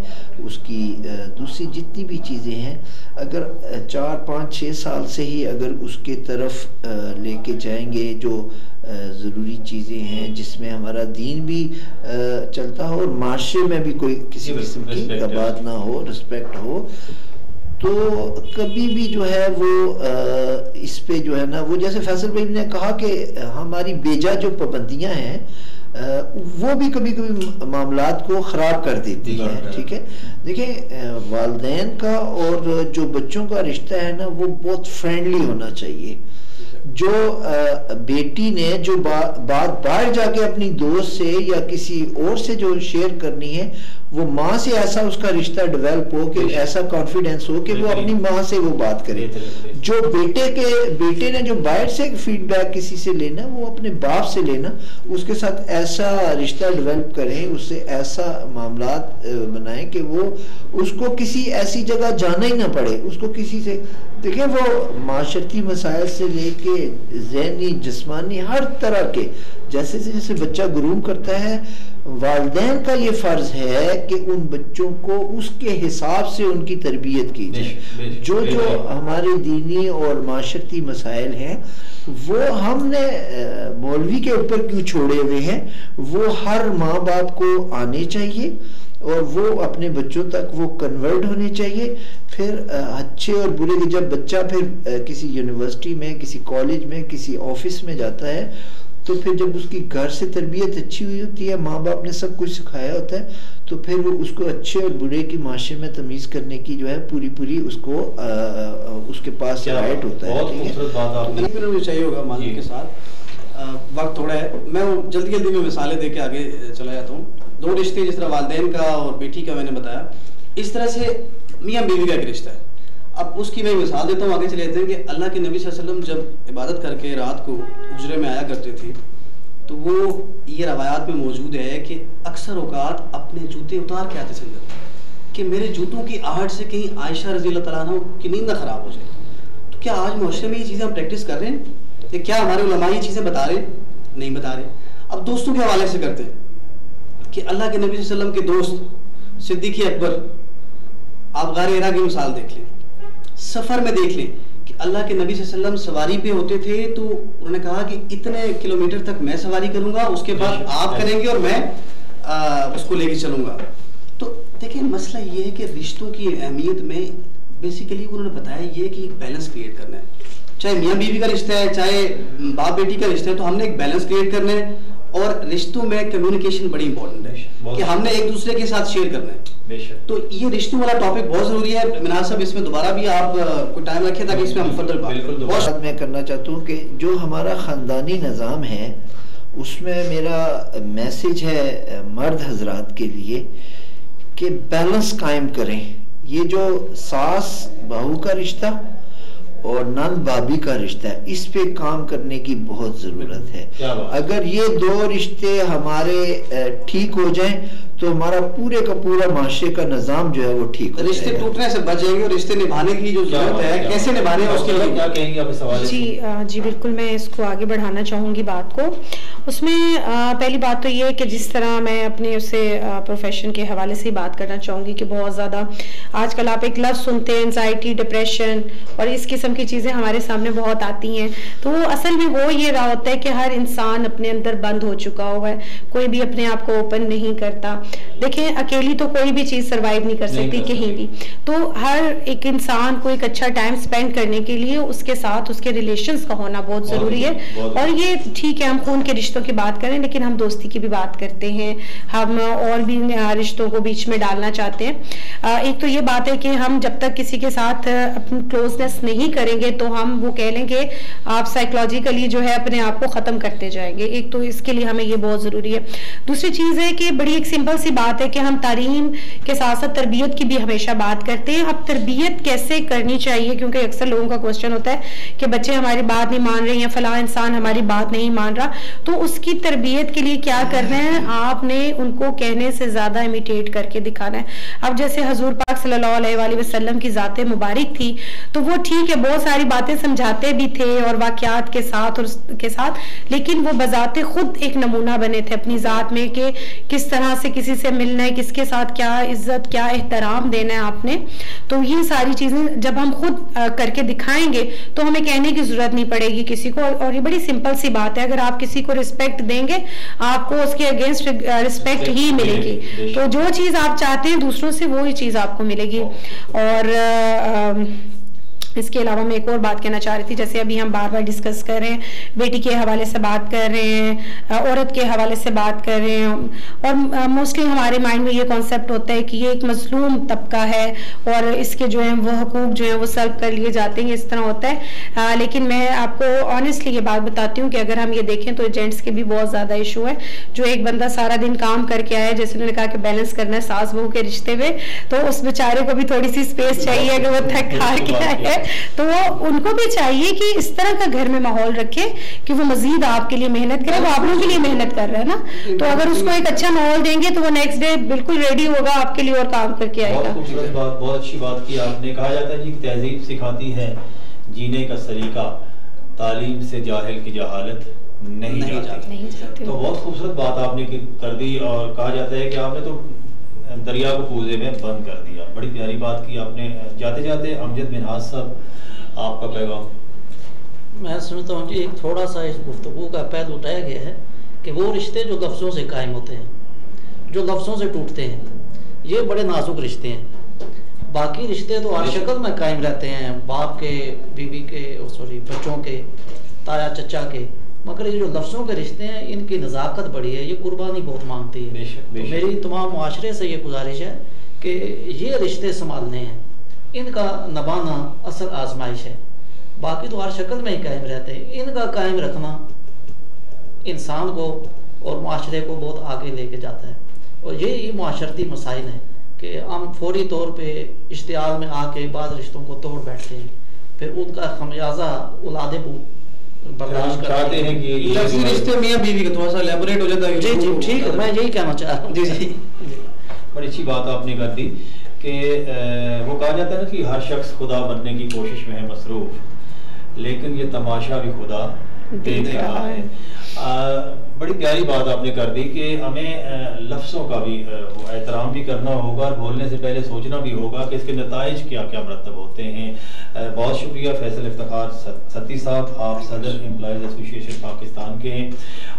उसकी दूसरी जितनी भी चीज़ें हैं, अगर 4, 5, 6 साल से ही अगर उसके तरफ लेके जाएंगे जो ज़रूरी चीज़ें हैं जिसमें हमारा दीन भी चलता हो और माशरे में भी कोई किसी किस्म की गबात ना हो, रिस्पेक्ट हो, तो कभी भी जो है वो इस पे जो है ना, वो जैसे फैसल भाई ने कहा कि हमारी बेजा जो पाबंदियां हैं वो भी कभी कभी मामलात को ख़राब कर देती हैं। ठीक है, देखिए वालिदैन का और जो बच्चों का रिश्ता है ना, वो बहुत फ्रेंडली होना चाहिए। जो बेटी ने जो बात बाहर जाके अपनी दोस्त से या किसी और से जो शेयर करनी है, वो माँ से ऐसा उसका रिश्ता डेवलप हो कि ऐसा कॉन्फिडेंस हो कि वो अपनी माँ से वो बात करे। जो बेटे ने जो बाहर से फीडबैक किसी से लेना, वो अपने बाप से लेना, उसके साथ ऐसा रिश्ता डेवलप करें, उससे ऐसा मामलात बनाएं कि वो उसको किसी ऐसी जगह जाना ही ना पड़े, उसको किसी से, देखिए वो माशरती मसाइल से लेके ज़हनी, जिस्मानी, हर तरह के, जैसे जैसे बच्चा गुरूम करता है, वालिदैन का ये फ़र्ज़ है कि उन बच्चों को उसके हिसाब से उनकी तरबियत की जाए। जो हमारे दीनी और माशरती मसाइल हैं, वो हमने मौलवी के ऊपर क्यों छोड़े हुए हैं, वो हर माँ बाप को आने चाहिए और वो अपने बच्चों तक वो कन्वर्ट होने चाहिए। फिर अच्छे और बुरे के, जब बच्चा फिर किसी यूनिवर्सिटी में, किसी कॉलेज में, किसी ऑफिस में जाता है, तो फिर जब उसकी घर से तरबियत अच्छी हुई होती है, माँ बाप ने सब कुछ सिखाया होता है, तो फिर वो उसको अच्छे और बुरे की माशरे में तमीज़ करने की जो है पूरी उसको उसके पास राइट होता है। बहुत चाहिए होगा मालिक के साथ। वक्त थोड़ा है, मैं जल्दी में मिसालें दे के आगे चला जाता हूँ। 2 रिश्ते, जिस तरह वालिदैन का और बेटी का मैंने बताया, इस तरह से मियाँ बीवी का एक रिश्ता है। अब उसकी मैं मिसाल देता हूँ, आगे चले जाते हैं कि अल्लाह के नबी सल्लल्लाहु अलैहि वसल्लम जब इबादत करके रात को हुजरे में आया करते थे, तो वो ये रवायात में मौजूद है कि अक्सर औकात अपने जूते उतार के आते थे कि मेरे जूतों की आहट से कहीं आयशा रज़ी अल्लाह तआला अन्हा की नींद ना ख़राब हो जाए। तो क्या आज मुआशरे में ये चीज़ें हम प्रैक्टिस कर रहे हैं? कि क्या हमारे उलमा ये चीज़ें बता रहे? नहीं बता रहे। अब दोस्तों के हवाले से करते हैं कि अल्लाह के नबी सल्लल्लाहु अलैहि वसल्लम के दोस्त सिद्दीक़ अकबर, आप गारे हिरा की मिसाल देख लें, सफ़र में देख लें कि अल्लाह के नबी सल्लल्लाहु अलैहि वसल्लम सवारी पे होते थे, तो उन्होंने कहा कि इतने किलोमीटर तक मैं सवारी करूंगा, उसके बाद आप करेंगे और मैं उसको लेके चलूंगा। तो देखिए मसला ये है कि रिश्तों की अहमियत में बेसिकली उन्होंने बताया ये कि एक बैलेंस क्रिएट करना है। चाहे मियाँ बीवी का रिश्ता है, चाहे बाप बेटी का रिश्ता है, तो हमने एक बैलेंस क्रिएट करना है। और रिश्तों में कम्युनिकेशन बड़ी इंपॉर्टेंट है कि हमने एक दूसरे के साथ शेयर करना है। तो ये रिश्तों वाला टॉपिक बहुत जरूरी है। मिनाज साहब, इसमें दोबारा भी आप कोई टाइम रखें ताकि इसमें हम फर्दर बात मैं करना चाहता हूँ कि जो हमारा ख़ानदानी निज़ाम है, उसमें मेरा मैसेज है मर्द हजरात के लिए कि बैलेंस कायम करें। ये जो सास बहू का रिश्ता और नंद भाभी का रिश्ता है, इस पे काम करने की बहुत ज़रूरत है। अगर ये 2 रिश्ते हमारे ठीक हो जाएं, तो हमारा पूरे का पूरा माशरे का निज़ाम जो है वो ठीक हो जाएगा। रिश्ते टूटने से बच जाएंगे और रिश्ते निभाने की जो जरूरत है, कैसे निभाने हैं उसके लिए क्या कहेंगे आप इस सवाल? जी बिल्कुल, मैं इसको आगे बढ़ाना चाहूँगी बात को। उसमें पहली बात तो ये है कि जिस तरह मैं अपने उससे प्रोफेशन के हवाले से बात करना चाहूँगी कि बहुत ज़्यादा आजकल आप एक लफ्ज़ सुनते हैं, एंजाइटी, डिप्रेशन और इस किस्म की चीज़ें हमारे सामने बहुत आती हैं। तो वो असल में हो ये रहा होता है कि हर इंसान अपने अंदर बंद हो चुका हुआ है, कोई भी अपने आप को ओपन नहीं करता। देखें, अकेली तो कोई भी चीज़ सर्वाइव नहीं कर सकती कहीं भी। तो हर एक इंसान को एक अच्छा टाइम स्पेंड करने के लिए उसके साथ उसके रिलेशंस का होना बहुत ज़रूरी है। और ये ठीक है, हम खून के रिश्तों की बात करें, लेकिन हम दोस्ती की भी बात करते हैं, हम और भी रिश्तों को बीच में डालना चाहते हैं। एक तो ये बात है कि हम जब तक किसी के साथ अपनी क्लोजनेस नहीं करेंगे, तो हम वो कह लेंगे आप साइकोलॉजिकली जो है अपने आप को ख़त्म करते जाएंगे। एक तो इसके लिए हमें ये बहुत ज़रूरी है। दूसरी चीज़ है कि बड़ी एक सिंपल सी बात है कि हम तालीम के साथ साथ तरबियत की भी हमेशा बात करते हैं। अब तरबियत कैसे करनी चाहिए, क्योंकि अक्सर लोगों का क्वेश्चन होता है कि बच्चे हमारी बात नहीं मान रहे हैं, फलां इंसान हमारी बात नहीं मान रहा, तो उसकी तरबियत के लिए क्या करना है, आपने उनको कहने से ज्यादा इमिटेट करके दिखाना है। अब जैसे हजूर पाक सल्लल्लाहु अलैहि वसल्लम की ज़ात मुबारक थी, तो वो ठीक है बहुत सारी बातें समझाते भी थे और वाक़यात के साथ और उसके साथ, लेकिन वो बजाते खुद एक नमूना बने थे अपनी ज़ात में कि किस तरह से किसी से मिलना है, किसके साथ क्या इज्जत क्या एहतराम देना है आपने। तो ये सारी चीज़ें जब हम खुद करके दिखाएंगे तो हमें कहने की ज़रूरत नहीं पड़ेगी किसी को। और ये बड़ी सिंपल सी बात है, अगर आप किसी को रिस्पेक्ट देंगे आपको उसके अगेंस्ट रिस्पेक्ट ही मिलेगी। तो जो चीज़ आप चाहते हैं दूसरों से वो ही चीज़ आपको मिलेगी। और इसके अलावा मैं एक और बात कहना चाह रही थी, जैसे अभी हम बार बार डिस्कस कर रहे हैं, बेटी के हवाले से बात कर रहे हैं, औरत के हवाले से बात कर रहे हैं, और मोस्टली हमारे माइंड में ये कॉन्सेप्ट होता है कि ये एक मजलूम तबका है और इसके जो है वो हकूक जो है वो सल्व कर लिए जाते हैं, इस तरह होता है। लेकिन मैं आपको ऑनेस्टली ये बात बताती हूँ कि अगर हम ये देखें तो जेंट्स के भी बहुत ज़्यादा इशू है। जो एक बंदा सारा दिन काम करके आया, जैसे उन्होंने कहा कि बैलेंस करना है सास बहू के रिश्ते में, तो उस बेचारे को भी थोड़ी सी स्पेस चाहिए अगर वो थक हार के आया है, तो वो उनको भी चाहिए कि इस तरह का घर में माहौल रखे कि वो मजीद आपके लिए मेहनत करे। वो आप लोगों के लिए मेहनत कर रहा है ना, तो अगर उसको एक अच्छा माहौल देंगे तो वो नेक्स्ट डे बिल्कुल रेडी होगा आपके लिए और काम करके आएगा। बहुत खूबसूरत बात, बहुत अच्छी बात की आपने। कहा जाता है जी तहजीब सिखाती है जीने का सलीका, तालीम से जाहिल की जहालत नहीं जाती। तो बहुत खूबसूरत बात आपने कर दी। और कहा जाता है कि आपने तो दरिया को कूजे में बंद कर दिया, बड़ी प्यारी बात की आपने। जाते जाते अमजद मिनहाज साहब, आपका पैगाम। मैं समझता हूँ जी एक थोड़ा सा इस गुफ्तगू का पहलू उठाया गया है कि वो रिश्ते जो लफ्ज़ों से कायम होते हैं, जो लफ्ज़ों से टूटते हैं, ये बड़े नाजुक रिश्ते हैं। बाकी रिश्ते तो हर शक्ल में कायम रहते हैं, बाप के, बीवी के, सॉरी बच्चों के, ताया चचा के, मगर ये जो लफ्ज़ों के रिश्ते हैं इनकी नज़ाकत बड़ी है, ये कुर्बानी बहुत मांगती है। तो मेरी तमाम मुआशरे से ये गुजारिश है कि ये रिश्ते संभालने हैं, इनका नभाना असल आजमाइश है। बाकी तो हर शक्ल में ही कायम रहते हैं, इनका कायम रखना इंसान को और मुआशरे को बहुत आगे लेके जाता है। और ये मुआशरती मसाइल हैं कि हम फौरी तौर पे इश्तियाल में आके बाद रिश्तों को तोड़ बैठते हैं, फिर उनका खमियाजा औलादे बर्दाश्त करते हैं कि रिश्ते मियां बीवी का थोड़ा सा एलैबोरेट हो जाता है। जी जी ठीक है, मैं यही कहना चाह रहा हूँ। जी जी बड़ी अच्छी बात आपने कर दी कि वो कहा जाता है ना कि हर शख्स खुदा बनने की कोशिश में है मसरूफ, लेकिन ये तमाशा भी खुदा देख रहा है। बड़ी प्यारी बात आपने कर दी कि हमें लफ्ज़ों का भी एहतराम भी करना होगा और बोलने से पहले सोचना भी होगा कि इसके नताइज क्या क्या मरतब होते हैं। बहुत शुक्रिया फैसल इफ्तिखार सत्ती साहब, आप सदर एम्प्लॉयज़ एसोसिएशन पाकिस्तान के हैं,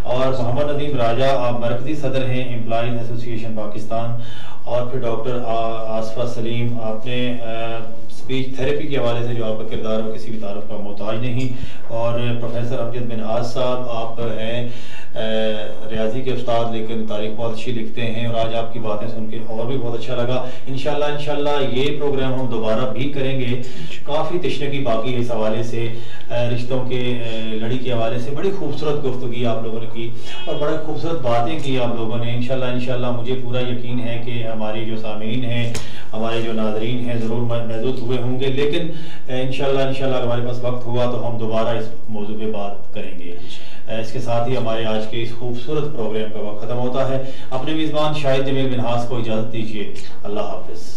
और मोहम्मद नदीम राजा आप मरकज़ी सदर हैं एम्प्लॉयज़ एसोसिएशन पाकिस्तान, और फिर डॉक्टर आसफा सलीम, आपने स्पीच थेरेपी के हवाले से जो आपका किरदार है किसी भी तारुफ का मोहताज नहीं, और प्रोफेसर अमजद मिनहाज साहब आप हैं रियाजी के उस्ताद, लेकिन तारीख बहुत अच्छी लिखते हैं, और आज आपकी बातें सुन के और भी बहुत अच्छा लगा। इंशाल्लाह ये प्रोग्राम हम दोबारा भी करेंगे। काफ़ी तशनगी बाकी है इस हवाले से, रिश्तों के लड़ी के हवाले से बड़ी खूबसूरत गुफ्तगी आप लोगों ने की और बड़ी खूबसूरत बातें की आप लोगों ने। इंशाल्लाह मुझे पूरा यकीन है कि हमारी जो सामीन हैं, हमारे जो नाज़रीन हैं ज़रूर महसूस हुए होंगे, लेकिन इंशाल्लाह हमारे पास वक्त हुआ तो हम दोबारा इस मौजू पे बात करेंगे। इसके साथ ही हमारे आज के इस खूबसूरत प्रोग्राम का वक्त ख़त्म होता है। अपने मेज़बान शाहिद जमील मिनहास को इजाज़त दीजिए। अल्लाह हाफ़िज़।